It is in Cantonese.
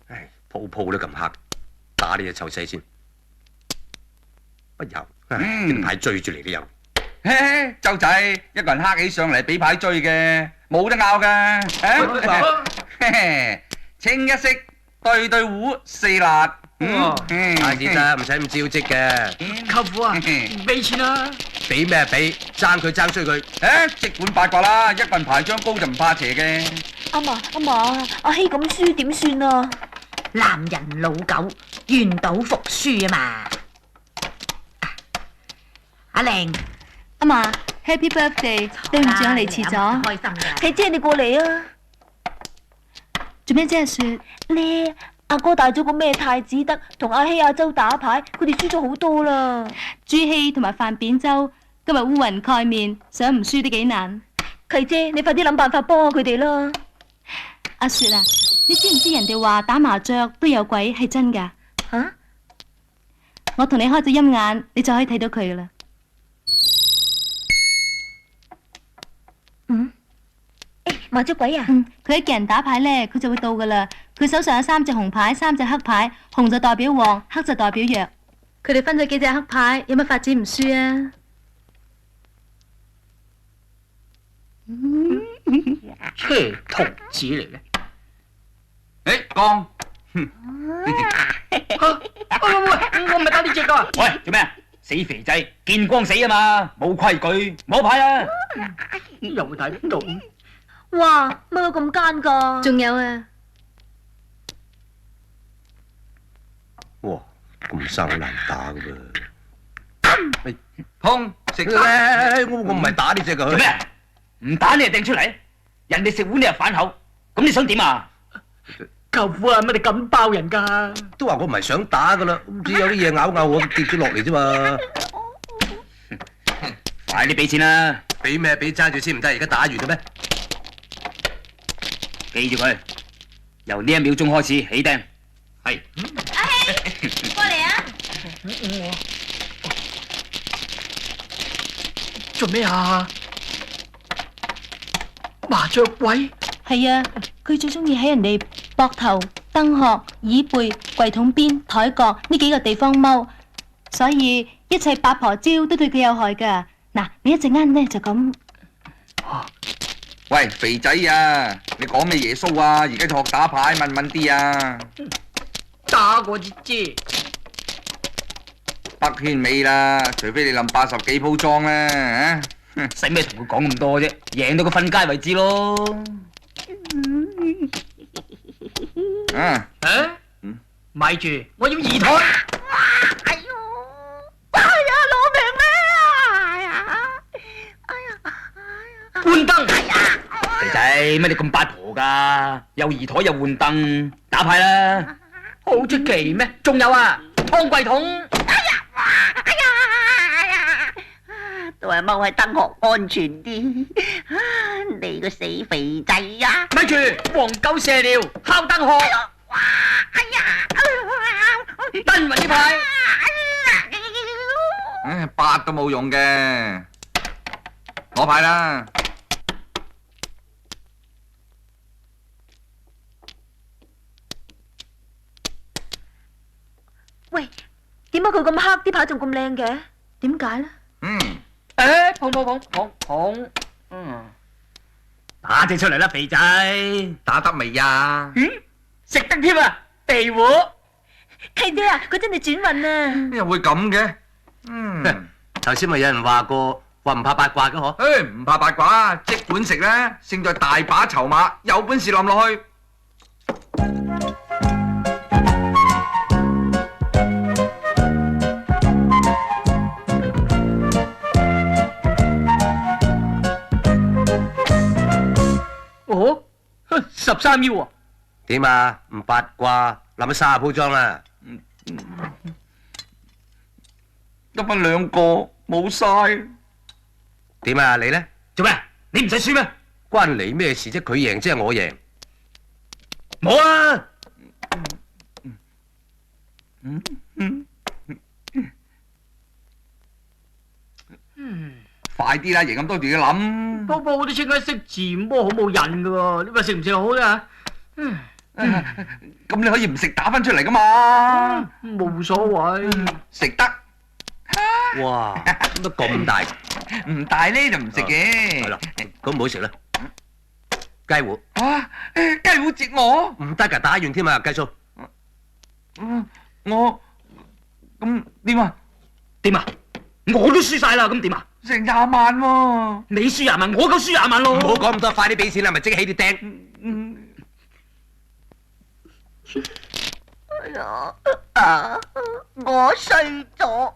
唉，鋪鋪都咁黑，打呢隻臭西先。不由，啲牌追住嚟都有。周仔，一個人黑起上嚟俾牌追嘅，冇得拗噶。清一色對對胡四辣。大子咋，唔使咁招積嘅。舅父啊，俾錢啦！俾咩俾？爭佢爭衰佢。即管八卦啦，一個人牌張高就唔怕邪嘅。阿嫲，阿希咁輸點算啊？男人老狗，願賭服輸啊嘛！阿玲，阿嫲 ，Happy Birthday！對唔住，我嚟遲咗。開心嘅。係姐，你過嚟啊！做咩啫？雪呢阿哥帶咗個咩太子德同阿希阿周打牌，佢哋輸咗好多啦。朱熹同埋范扁舟今日烏雲蓋面，想唔輸都幾難。契姐，你快啲諗辦法幫下佢哋啦。阿雪啊，你知唔知人哋話打麻雀都有鬼係真㗎？吓？我同你開咗陰眼，你就可以睇到佢噶啦。麻雀鬼啊！佢一叫人打牌咧，佢就會到噶啦。佢手上有3隻紅牌，3隻黑牌，紅就代表旺，黑就代表弱。佢哋分咗幾隻黑牌，有乜法子唔輸啊？車童子嚟嘅。江，喂，我唔係打呢隻噶。喂，做咩啊？死肥仔，見光死啊嘛，冇規矩，摸牌啊！又會睇邊度？哇，乜佢咁奸噶？仲有啊，哇，咁生好難打噶噃。碰食生，我唔係打呢隻噶。做咩？唔打你就掟出嚟，人哋食碗你又反口，咁你想點啊？舅父啊，乜你咁包人噶？都話我唔係想打噶啦，唔知有啲嘢咬我跌咗落嚟啫嘛。快啲俾錢啦！俾咩俾？揸住先唔得，而家打完嘅咩？記住佢，由呢1秒鐘開始起釘。係。阿希，過嚟啊！做咩啊？麻雀鬼？係啊，佢最中意喺人哋膊頭、燈殼、椅背、櫃桶邊、台角呢幾個地方踎，所以一切八婆招都對佢有害噶。嗱，你一陣間呢就咁。喂，肥仔啊，你講咩耶穌啊？而家學打牌，問問啲啊！打過啲啫。得圈尾啦，除非你冧80幾鋪莊啦，使咩同佢講咁多啫？贏到佢瞓街為止咯。咪住，我要二台。換燈。肥仔，乜你咁八婆噶？又移台又換凳，打牌啦！好出奇咩？仲有啊，湯櫃桶。都係踎喺燈殼安全啲。你個死肥仔啊！咪住，黃狗射尿，敲燈殼。燈雲呢牌。八都冇用嘅，攞牌啦！喂，點解佢咁黑，啲牌仲咁靚嘅？點解咧？捧。打隻出嚟啦，肥仔，打得未呀？食得添啊，地糊。契姐啊，佢真係轉運啊！邊會咁嘅？頭先咪有人話過，話唔怕八卦嘅嗬？唔怕八卦，即管食啦，勝在大把籌碼，有本事冧落去。哦，13腰啊！點啊？唔八卦，冧咗30鋪莊啦！得返2個，冇晒。點啊？你咧？做咩？你唔使輸咩？關你咩事啫？佢贏即係我贏。冇啊！快啲啦，贏咁多條要諗。鋪鋪都清一色字，摸好冇癮噶喎，你話食唔食好啫？咁你可以唔食打翻出嚟噶嘛？冇所謂。食得，哇，乜咁大？唔大咧就唔食嘅。係啦，咁唔好食啦。雞糊啊，雞糊折我，唔得㗎，打完添啊，計數。我咁點啊？點啊？我都輸晒啦，咁點啊？成20萬喎！你輸20萬，我夠輸20萬咯。唔好講咁多，快啲俾錢啦，咪即刻起啲釘。哎呀，我衰咗。